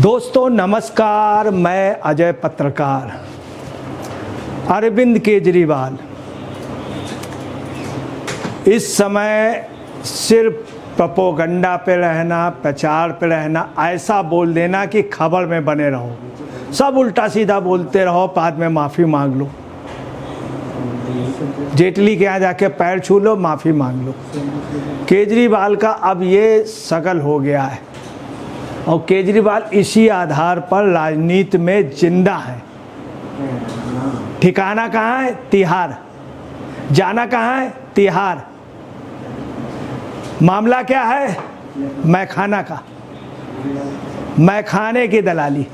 दोस्तों नमस्कार, मैं अजय पत्रकार। अरविंद केजरीवाल इस समय सिर्फ प्रोपेगेंडा पे रहना, प्रचार पे रहना, ऐसा बोल देना कि खबर में बने रहो, सब उल्टा सीधा बोलते रहो, बाद में माफ़ी मांग लो, जेटली के यहाँ जाके पैर छू लो, माफ़ी मांग लो। केजरीवाल का अब ये शकल हो गया है और केजरीवाल इसी आधार पर राजनीति में जिंदा है। ठिकाना कहाँ है? तिहाड़। जाना कहाँ है? तिहाड़। मामला क्या है? मैखाना का, मैखाने की दलाली।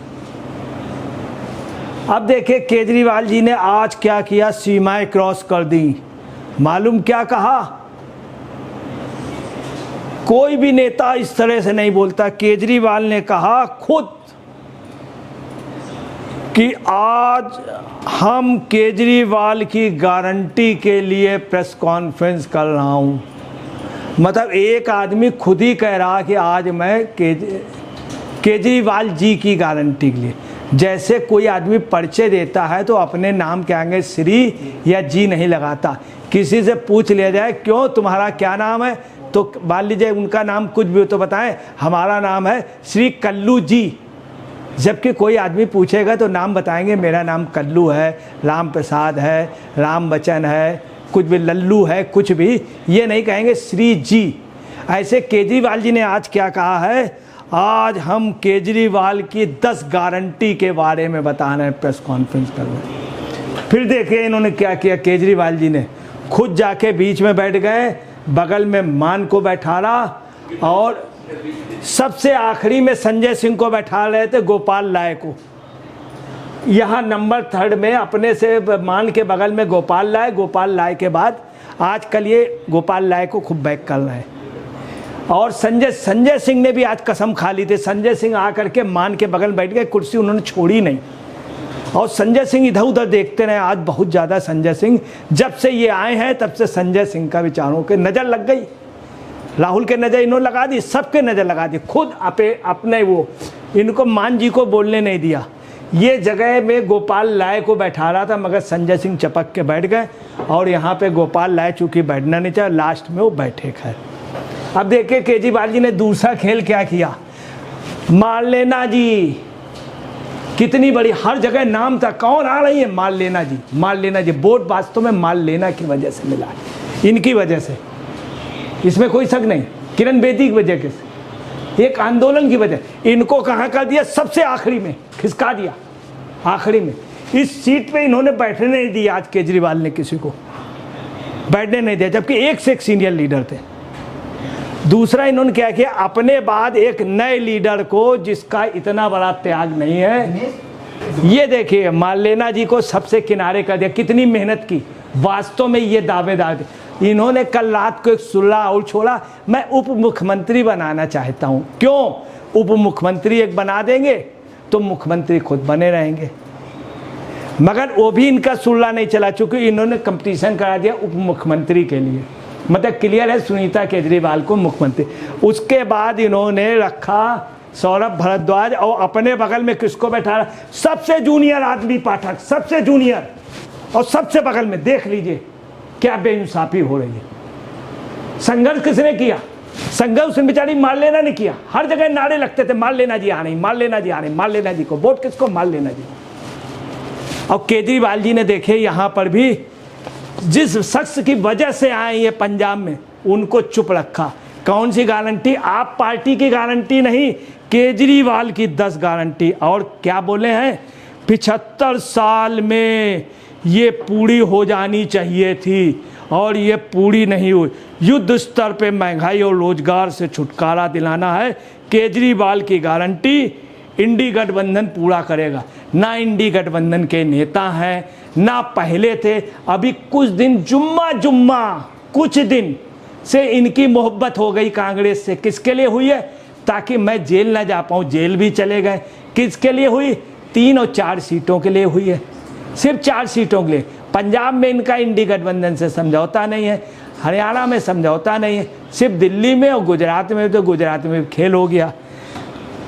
अब देखिए केजरीवाल जी ने आज क्या किया, सीमाएं क्रॉस कर दी। मालूम क्या कहा? कोई भी नेता इस तरह से नहीं बोलता। केजरीवाल ने कहा खुद कि आज हम केजरीवाल की गारंटी के लिए प्रेस कॉन्फ्रेंस कर रहा हूं। मतलब एक आदमी खुद ही कह रहा कि आज मैं केजरीवाल जी की गारंटी के लिए। जैसे कोई आदमी परिचय देता है तो अपने नाम के आगे श्री या जी नहीं लगाता। किसी से पूछ लिया जाए क्यों तुम्हारा क्या नाम है, तो मान लीजिए उनका नाम कुछ भी हो तो बताएं हमारा नाम है श्री कल्लू जी। जबकि कोई आदमी पूछेगा तो नाम बताएंगे, मेरा नाम कल्लू है, राम प्रसाद है, राम बच्चन है, कुछ भी लल्लू है, कुछ भी, ये नहीं कहेंगे श्री जी। ऐसे केजरीवाल जी ने आज क्या कहा है, आज हम केजरीवाल की 10 गारंटी के बारे में बता रहे हैं, प्रेस कॉन्फ्रेंस कर रहे हैं। फिर देखिए इन्होंने क्या किया, केजरीवाल जी ने खुद जाके बीच में बैठ गए, बगल में मान को बैठा रहा और सबसे आखिरी में संजय सिंह को बैठा रहे थे, गोपाल राय को। यहाँ नंबर 3 में अपने से मान के बगल में गोपाल राय के बाद आजकल ये गोपाल राय को खूब बैक कर रहे हैं। और संजय सिंह ने भी आज कसम खा ली थी। संजय सिंह आकर के मान के बगल बैठ गए, कुर्सी उन्होंने छोड़ी नहीं। और संजय सिंह इधर उधर देखते रहे आज बहुत ज़्यादा। संजय सिंह जब से ये आए हैं तब से संजय सिंह का विचारों के नज़र लग गई। राहुल के नज़र इन्होंने लगा दी, सबके नज़र लगा दी। खुद अपने वो इनको मान जी को बोलने नहीं दिया। ये जगह में गोपाल राय को बैठा रहा था मगर संजय सिंह चपक के बैठ गए और यहाँ पे गोपाल राय चूँकि बैठना नहीं चाहे, लास्ट में वो बैठे। खैर अब देखिए केजरीवाल जी ने दूसरा खेल क्या किया, मार लेना जी। कितनी बड़ी, हर जगह नाम था, कौन आ रही है, मार लेना जी, मार लेना जी। वोट वास्तव में मार लेना की वजह से मिला है, इनकी वजह से, इसमें कोई शक नहीं। किरण बेदी की वजह से, एक आंदोलन की वजह। इनको कहाँ कर दिया, सबसे आखिरी में खिसका दिया, आखिरी में। इस सीट पे इन्होंने बैठने नहीं दिया, आज केजरीवाल ने किसी को बैठने नहीं दिया, जबकि एक से एक सीनियर लीडर थे। दूसरा इन्होंने क्या किया, अपने बाद एक नए लीडर को जिसका इतना बड़ा त्याग नहीं है, ये देखिए मारलेना जी को सबसे किनारे कर दिया। कितनी मेहनत की, वास्तव में ये दावेदार थे। इन्होंने कल रात को एक सुल्ला और छोड़ा, मैं उप मुख्यमंत्री बनाना चाहता हूँ। क्यों? उप मुख्यमंत्री एक बना देंगे तो मुख्यमंत्री खुद बने रहेंगे। मगर वो भी इनका सुल्ला नहीं चला, चूंकि इन्होंने कंपटीशन करा दिया उप मुख्यमंत्री के लिए। मतलब क्लियर है, सुनीता केजरीवाल को मुख्यमंत्री। उसके बाद इन्होंने रखा सौरभ भारद्वाज और अपने बगल में किसको बैठा रहा, सबसे जूनियर आदमी पाठक, सबसे जूनियर, और सबसे बगल में देख लीजिए क्या बेइंसाफी हो रही है। संघर्ष किसने किया? संघर्ष उसने बेचारी मार लेना नहीं किया। हर जगह नारे लगते थे, मार लेना जी आ रही, मार लेना जी आ रही, मार लेना जी को वोट किसको, मार लेना जी। और केजरीवाल जी ने देखे यहाँ पर भी जिस शख्स की वजह से आए ये पंजाब में, उनको चुप रखा। कौन सी गारंटी? आप पार्टी की गारंटी नहीं, केजरीवाल की 10 गारंटी। और क्या बोले हैं, 75 साल में ये पूरी हो जानी चाहिए थी और ये पूरी नहीं हुई। युद्ध स्तर पे महंगाई और रोजगार से छुटकारा दिलाना है, केजरीवाल की गारंटी। इंडी गठबंधन पूरा करेगा। ना इंडी गठबंधन के नेता हैं, ना पहले थे। अभी कुछ दिन जुम्मा कुछ दिन से इनकी मोहब्बत हो गई कांग्रेस से। किसके लिए हुई है? ताकि मैं जेल ना जा पाऊँ, जेल भी चले गए। किसके लिए हुई? 3 और 4 सीटों के लिए हुई है, सिर्फ 4 सीटों के लिए। पंजाब में इनका इंडी गठबंधन से समझौता नहीं है, हरियाणा में समझौता नहीं है, सिर्फ दिल्ली में और गुजरात में, तो गुजरात में खेल हो गया।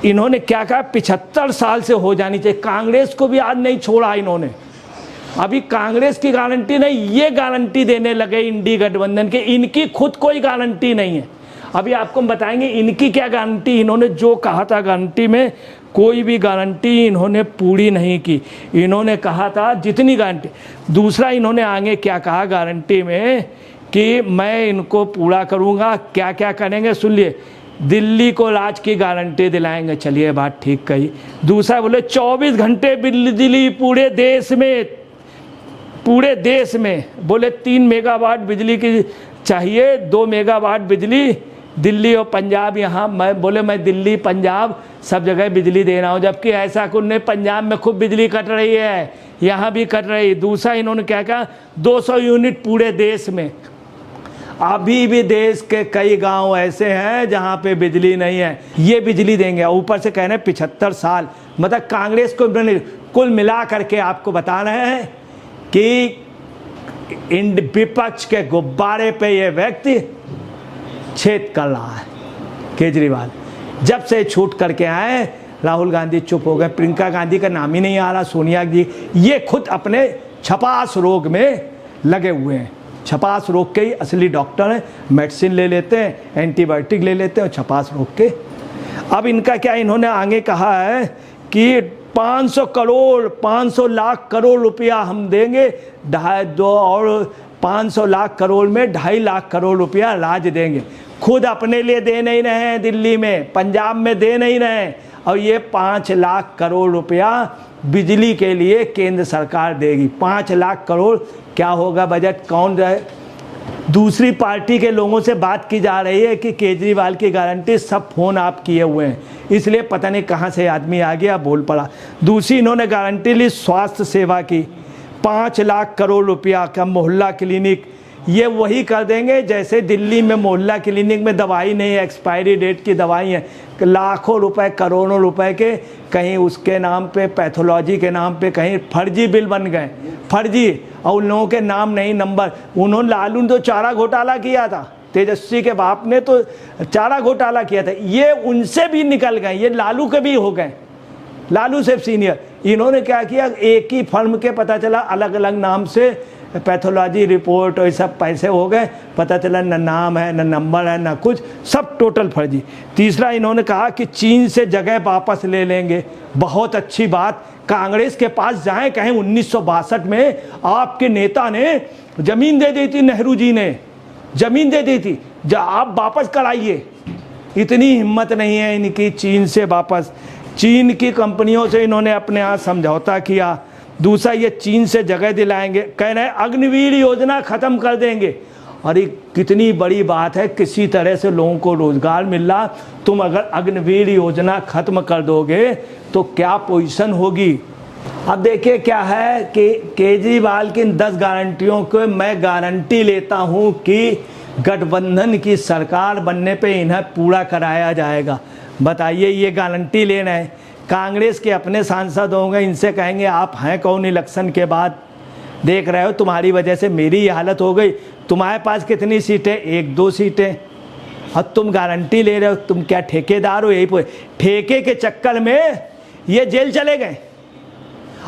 इन्होंने क्या कहा, 75 साल से हो जानी चाहिए। कांग्रेस को भी आज नहीं छोड़ा इन्होंने। अभी कांग्रेस की गारंटी नहीं, ये गारंटी देने लगे इंडी गठबंधन के। इनकी खुद कोई गारंटी नहीं है। अभी आपको हम बताएंगे इनकी क्या गारंटी। इन्होंने जो कहा था गारंटी में, कोई भी गारंटी इन्होंने पूरी नहीं की। इन्होंने कहा था जितनी गारंटी। दूसरा इन्होंने आगे क्या कहा गारंटी में कि मैं इनको पूरा करूंगा। क्या क्या करेंगे सुनिए। दिल्ली को राज की गारंटी दिलाएंगे, चलिए बात ठीक कही। दूसरा बोले 24 घंटे बिजली पूरे देश में, पूरे देश में। बोले 3 मेगावाट बिजली की चाहिए, 2 मेगावाट बिजली दिल्ली और पंजाब। यहाँ मैं दिल्ली पंजाब सब जगह बिजली दे रहा हूँ, जबकि ऐसा कुछ नहीं। पंजाब में खूब बिजली कट रही है, यहाँ भी कट रही। दूसरा इन्होंने क्या कहा, 200 यूनिट पूरे देश में। अभी भी देश के कई गांव ऐसे हैं जहां पे बिजली नहीं है, ये बिजली देंगे। ऊपर से कह रहे हैं 75 साल। मतलब कांग्रेस को कुल मिला करके आपको बता रहे हैं कि विपक्ष के गुब्बारे पे ये व्यक्ति छेद कर रहा है। केजरीवाल जब से छूट करके आए, राहुल गांधी चुप हो गए, प्रियंका गांधी का नाम ही नहीं आ रहा, सोनिया जी ये खुद अपने छपास रोग में लगे हुए हैं। छपास रोग के ही असली डॉक्टर हैं, मेडिसिन ले लेते हैं, एंटीबायोटिक ले लेते हैं और छपास रोग के। अब इनका क्या, इन्होंने आगे कहा है कि 500 लाख करोड़ रुपया हम देंगे, 500 लाख करोड़ में 2.5 लाख करोड़ रुपया राज देंगे। खुद अपने लिए दे नहीं रहे हैं, दिल्ली में पंजाब में दे नहीं रहे हैं, और ये 5 लाख करोड़ रुपया बिजली के लिए केंद्र सरकार देगी। 5 लाख करोड़ क्या होगा बजट, कौन जाए। दूसरी पार्टी के लोगों से बात की जा रही है कि केजरीवाल की गारंटी, सब फोन आप किए हुए हैं, इसलिए पता नहीं कहाँ से आदमी आ गया बोल पड़ा। दूसरी इन्होंने गारंटी ली स्वास्थ्य सेवा की, 5 लाख करोड़ रुपया का मोहल्ला क्लिनिक। ये वही कर देंगे जैसे दिल्ली में मोहल्ला क्लिनिक में दवाई नहीं है, एक्सपायरी डेट की दवाई है, लाखों रुपए करोड़ों रुपए के कहीं उसके नाम पे, पैथोलॉजी के नाम पे कहीं फर्जी बिल बन गए, फर्जी, और उन लोगों के नाम नहीं, नंबर। उन्होंने लालू ने तो चारा घोटाला किया था, तेजस्वी के बाप ने तो चारा घोटाला किया था, ये उनसे भी निकल गए, ये लालू के भी हो गए, लालू से सीनियर। इन्होंने क्या किया, एक ही फर्म के पता चला अलग अलग नाम से पैथोलॉजी रिपोर्ट और ये सब पैसे हो गए, पता चला न नाम है न नंबर है न कुछ, सब टोटल फर्जी। तीसरा इन्होंने कहा कि चीन से जगह वापस ले लेंगे, बहुत अच्छी बात। कांग्रेस के पास जाएं, कहें 1962 में आपके नेता ने जमीन दे दी थी, नेहरू जी ने जमीन दे दी थी, आप वापस कराइए। इतनी हिम्मत नहीं है इनकी चीन से वापस। चीन की कंपनियों से इन्होंने अपने यहाँ समझौता किया। दूसरा ये चीन से जगह दिलाएंगे, कह रहे हैं अग्निवीर योजना ख़त्म कर देंगे। और ये कितनी बड़ी बात है, किसी तरह से लोगों को रोज़गार मिल रहा, तुम अगर अग्निवीर योजना ख़त्म कर दोगे तो क्या पोजीशन होगी। अब देखिए क्या है कि केजरीवाल की इन 10 गारंटियों को मैं गारंटी लेता हूं कि गठबंधन की सरकार बनने पे इन्हें पूरा कराया जाएगा। बताइए, ये गारंटी ले रहे हैं। कांग्रेस के अपने सांसद होंगे, इनसे कहेंगे आप हैं कौन इलेक्शन के बाद, देख रहे हो तुम्हारी वजह से मेरी ये हालत हो गई, तुम्हारे पास कितनी सीटें, 1-2 सीटें, और तुम गारंटी ले रहे हो, तुम क्या ठेकेदार हो। यही ठेके के चक्कर में ये जेल चले गए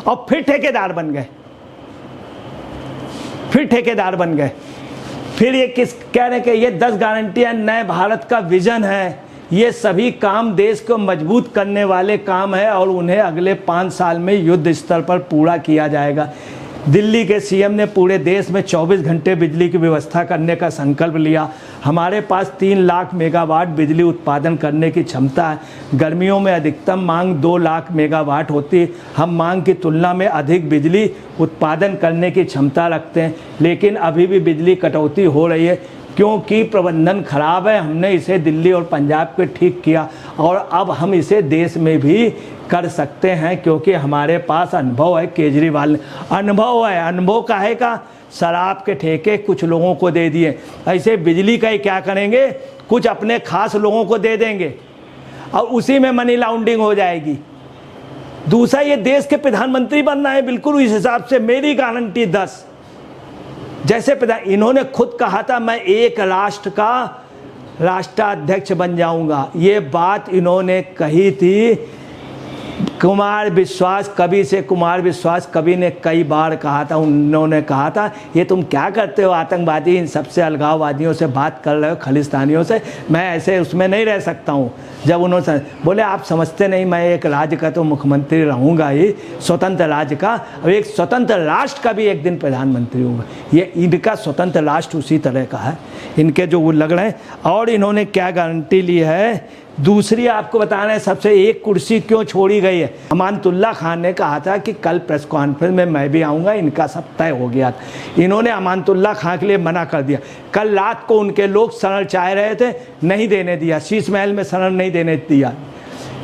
और फिर ठेकेदार बन गए, फिर ठेकेदार बन गए। फिर ये किस कह रहे हैं कि ये 10 गारंटियां नए भारत का विजन है, ये सभी काम देश को मजबूत करने वाले काम है और उन्हें अगले 5 साल में युद्ध स्तर पर पूरा किया जाएगा। दिल्ली के सीएम ने पूरे देश में 24 घंटे बिजली की व्यवस्था करने का संकल्प लिया। हमारे पास 3 लाख मेगावाट बिजली उत्पादन करने की क्षमता है। गर्मियों में अधिकतम मांग 2 लाख मेगावाट होती है। हम मांग की तुलना में अधिक बिजली उत्पादन करने की क्षमता रखते हैं, लेकिन अभी भी बिजली कटौती हो रही है क्योंकि प्रबंधन खराब है। हमने इसे दिल्ली और पंजाब पे ठीक किया और अब हम इसे देश में भी कर सकते हैं क्योंकि हमारे पास अनुभव है। केजरीवाल अनुभव है, अनुभव काहे का, शराब के ठेके कुछ लोगों को दे दिए, ऐसे बिजली का ही क्या करेंगे, कुछ अपने खास लोगों को दे देंगे और उसी में मनी लॉन्ड्रिंग हो जाएगी। दूसरा, ये देश के प्रधानमंत्री बनना है, बिल्कुल इस हिसाब से मेरी गारंटी 10। जैसे इन्होंने खुद कहा था मैं एक राष्ट्र का राष्ट्राध्यक्ष बन जाऊंगा। ये बात इन्होंने कही थी कुमार विश्वास कवि से। कुमार विश्वास कवि ने कई बार कहा था, उन्होंने कहा था ये तुम क्या करते हो आतंकवादी, इन सबसे अलगाववादियों से बात कर रहे हो, खालिस्तानियों से, मैं ऐसे उसमें नहीं रह सकता हूँ। जब उन्होंने बोले आप समझते नहीं, मैं एक राज्य का तो मुख्यमंत्री रहूँगा ही, स्वतंत्र राज्य का, और एक स्वतंत्र राष्ट्र का भी एक दिन प्रधानमंत्री होगा। ये इनका स्वतंत्र राष्ट्र उसी तरह का है, इनके जो वो लग रहे हैं। और इन्होंने क्या गारंटी ली है, दूसरी आपको बताना है सबसे, एक कुर्सी क्यों छोड़ी गई है। अमानतुल्लाह खान ने कहा था कि कल प्रेस कॉन्फ्रेंस में मैं भी आऊँगा, इनका सब तय हो गया था। इन्होंने अमानतुल्लाह खान के लिए मना कर दिया। कल रात को उनके लोग शरण चाह रहे थे, नहीं देने दिया, शीश महल में शरण नहीं देने दिया।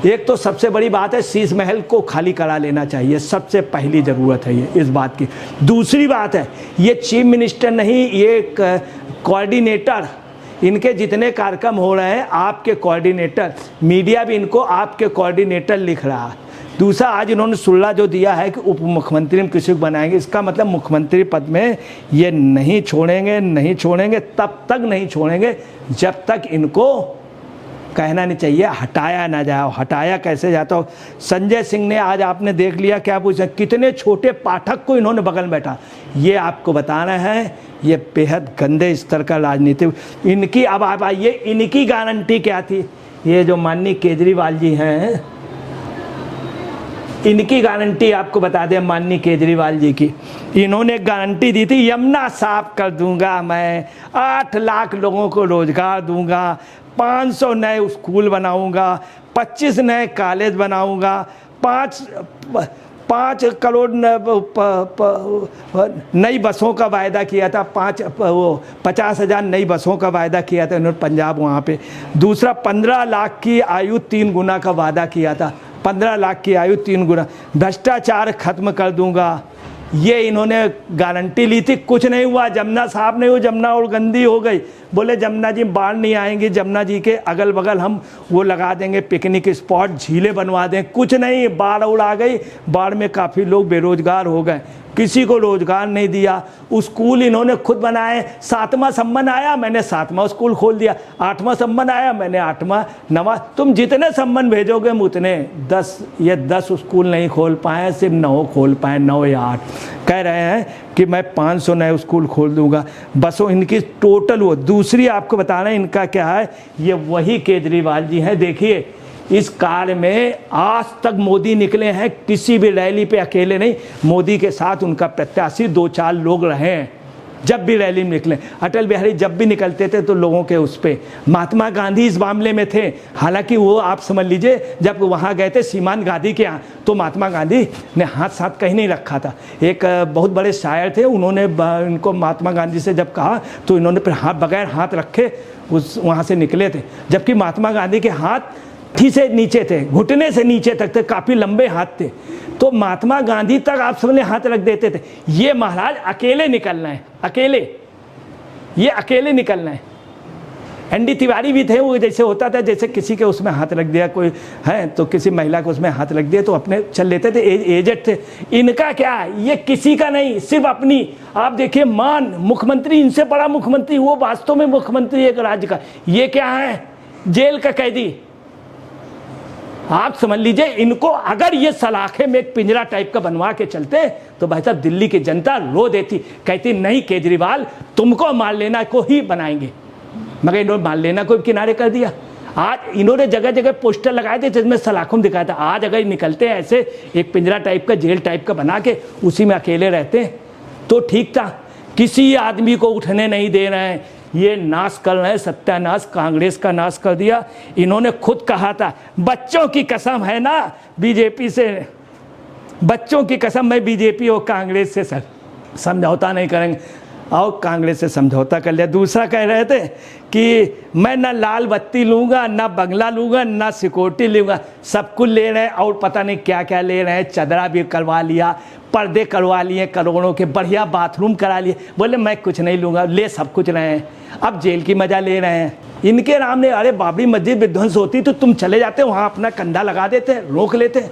एक तो सबसे बड़ी बात है शीश महल को खाली करा लेना चाहिए, सबसे पहली ज़रूरत है ये इस बात की। दूसरी बात है ये चीफ मिनिस्टर नहीं, ये कोऑर्डिनेटर, इनके जितने कार्यक्रम हो रहे हैं आपके कोऑर्डिनेटर, मीडिया भी इनको आपके कोऑर्डिनेटर लिख रहा है। दूसरा आज इन्होंने सुल्ला जो दिया है कि उप मुख्यमंत्री में किसी को बनाएंगे, इसका मतलब मुख्यमंत्री पद में ये नहीं छोड़ेंगे, तब तक नहीं छोड़ेंगे जब तक इनको कहना नहीं चाहिए हटाया ना जाओ। हटाया कैसे जाता हो? संजय सिंह ने आज आपने देख लिया क्या पूछा, कितने छोटे पाठक को इन्होंने बगल में बैठा। ये आपको बताना है, ये बेहद गंदे स्तर का राजनीति इनकी। अब आप आइए, इनकी गारंटी क्या थी? ये जो माननीय केजरीवाल जी हैं, इनकी गारंटी आपको बता दें, माननीय केजरीवाल जी की, इन्होंने गारंटी दी थी यमुना साफ कर दूंगा मैं, 8 लाख लोगों को रोजगार दूंगा, 500 नए स्कूल बनाऊंगा, 25 नए कॉलेज बनाऊंगा, 5 करोड़ नई बसों का वायदा किया था, 50,000 नई बसों का वायदा किया था इन्होंने पंजाब वहाँ पे। दूसरा 15 लाख की आयु 3 गुना का वादा किया था, 15 लाख की आयु 3 गुना। भ्रष्टाचार खत्म कर दूंगा, ये इन्होंने गारंटी ली थी, कुछ नहीं हुआ। जमुना साफ नहीं हुई, जमुना और गंदी हो गई। बोले जमुना जी बाढ़ नहीं आएंगी, जमुना जी के अगल बगल हम वो लगा देंगे पिकनिक स्पॉट, झीलें बनवा दें, कुछ नहीं, बाढ़ और आ गई। बाढ़ में काफ़ी लोग बेरोजगार हो गए, किसी को रोजगार नहीं दिया। स्कूल इन्होंने खुद बनाए, 7वां सम्मान आया मैंने 7वां स्कूल खोल दिया, 8वां सम्मान आया मैंने 8वां 9वां। तुम जितने सम्मान भेजोगे हम उतने, 10 स्कूल नहीं खोल पाए, सिर्फ 9 खोल पाए, 9 या 8। कह रहे हैं कि मैं 500 नए स्कूल खोल दूंगा, बसों इनकी टोटल वो। दूसरी आपको बता रहे हैं इनका क्या है, ये वही केजरीवाल जी हैं। देखिए इस कार में आज तक मोदी निकले हैं किसी भी रैली पे अकेले नहीं, मोदी के साथ उनका प्रत्याशी 2-4 लोग रहे हैं जब भी रैली में निकले। अटल बिहारी जब भी निकलते थे तो लोगों के उस पे, महात्मा गांधी इस मामले में थे। हालांकि वो आप समझ लीजिए जब वहाँ गए थे सीमान गांधी के यहाँ, तो महात्मा गांधी ने हाथ साथ कहीं नहीं रखा था। एक बहुत बड़े शायर थे, उन्होंने इनको महात्मा गांधी से जब कहा तो इन्होंने फिर बगैर हाथ रखे उस वहाँ से निकले थे। जबकि महात्मा गांधी के हाथ थी से नीचे थे, घुटने से नीचे तक थे, काफ़ी लंबे हाथ थे, तो महात्मा गांधी तक आप सबने हाथ रख देते थे। ये महाराज अकेले निकलना है, अकेले, ये अकेले निकलना है। एनडी तिवारी भी थे, वो जैसे होता था जैसे किसी के उसमें हाथ रख दिया कोई है तो किसी महिला को उसमें हाथ रख दिया तो अपने चल लेते थे, एजेड थे। इनका क्या है, ये किसी का नहीं, सिर्फ अपनी। आप देखिए मान मुख्यमंत्री, इनसे बड़ा मुख्यमंत्री, वो वास्तव में मुख्यमंत्री एक राज्य का, ये क्या है, जेल का कैदी। आप समझ लीजिए इनको अगर ये सलाखे में एक पिंजरा टाइप का बनवा के चलते तो भाई साहब दिल्ली की जनता रो देती, कहती नहीं केजरीवाल तुमको मार लेना को ही बनाएंगे, मगर इन्होंने मार लेना को किनारे कर दिया। आज इन्होंने जगह जगह पोस्टर लगाए थे जिसमें सलाखों में दिखाया था। आज अगर निकलते हैं ऐसे एक पिंजरा टाइप का, जेल टाइप का बना के उसी में अकेले रहते हैं तो ठीक था। किसी आदमी को उठने नहीं दे रहे हैं, ये नाश कर रहे हैं, सत्यानाश, कांग्रेस का नाश कर दिया। इन्होंने खुद कहा था बच्चों की कसम है ना बीजेपी से, बच्चों की कसम मैं बीजेपी और कांग्रेस से समझौता नहीं करेंगे, और कांग्रेस से समझौता कर लिया। दूसरा कह रहे थे कि मैं ना लाल बत्ती लूँगा, ना बंगला लूँगा, ना सिक्योरिटी लूँगा, सब कुछ ले रहे हैं और पता नहीं क्या क्या ले रहे हैं। चदरा भी करवा लिया, पर्दे करवा लिए करोड़ों के, बढ़िया बाथरूम करा लिए, बोले मैं कुछ नहीं लूँगा, ले सब कुछ रहे हैं। अब जेल की मज़ा ले रहे हैं। इनके नाम ने अरे बाबरी मस्जिद विध्वंस होती तो तुम चले जाते, वहाँ अपना कंधा लगा देते, रोक लेते,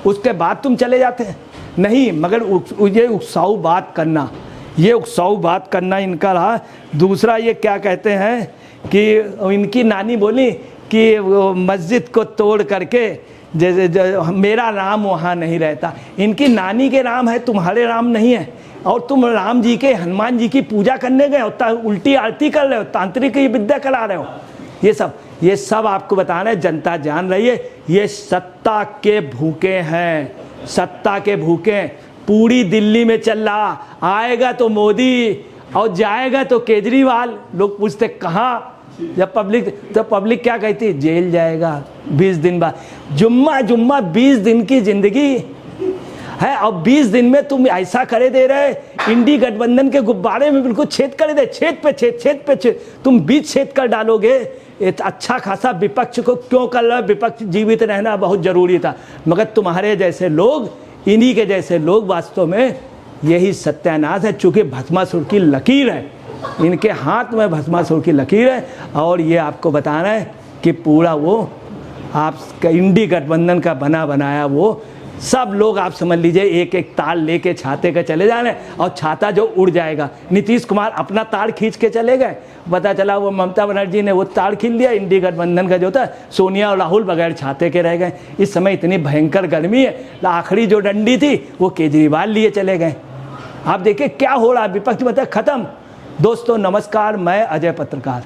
उसके बाद तुम चले जाते हैं। नहीं, मगर ये उकसाऊ बात करना, ये उकसाऊ बात करना इनका रहा। दूसरा ये क्या कहते हैं कि इनकी नानी बोली कि वो मस्जिद को तोड़ करके जैसे मेरा राम वहाँ नहीं रहता। इनकी नानी के राम है, तुम्हारे राम नहीं है। और तुम राम जी के, हनुमान जी की पूजा करने गए हो, उल्टी आरती कर रहे हो, तांत्रिक की विद्या करा रहे हो। ये सब आपको बताना है, जनता जान रही है। ये सत्ता के भूखे हैं, सत्ता के भूखे। पूरी दिल्ली में चल रहा, आएगा तो मोदी और जाएगा तो केजरीवाल। लोग पूछते कहाँ, जब पब्लिक क्या कहती, जेल जाएगा 20 दिन बाद। जुम्मा 20 दिन की जिंदगी है, और 20 दिन में तुम ऐसा करे दे रहे, इंडी गठबंधन के गुब्बारे में बिल्कुल छेद कर दे, छेद पे छेद। तुम बीच छेद कर डालोगे। एक अच्छा खासा विपक्ष को क्यों कर रहे हो? विपक्ष जीवित रहना बहुत जरूरी था, मगर तुम्हारे जैसे लोग, इन्हीं के जैसे लोग, वास्तव में यही सत्यानाश है। चूंकि भस्मासुर की लकीर है, इनके हाथ में भस्मासुर की लकीर है। और ये आपको बताना है कि पूरा वो आप इंडी गठबंधन का बना बनाया वो सब लोग, आप समझ लीजिए, एक एक तार लेके छाते के चले जा रहे हैं, और छाता जो उड़ जाएगा। नीतीश कुमार अपना तार खींच के चले गए, पता चला वो ममता बनर्जी ने वो तार खींच लिया इंडी गठबंधन का जो था। सोनिया और राहुल बगैर छाते के रह गए। इस समय इतनी भयंकर गर्मी है, आखिरी जो डंडी थी वो केजरीवाल लिए चले गए। आप देखिए क्या हो रहा है, विपक्ष मतलब खत्म। दोस्तों नमस्कार, मैं अजय पत्रकार।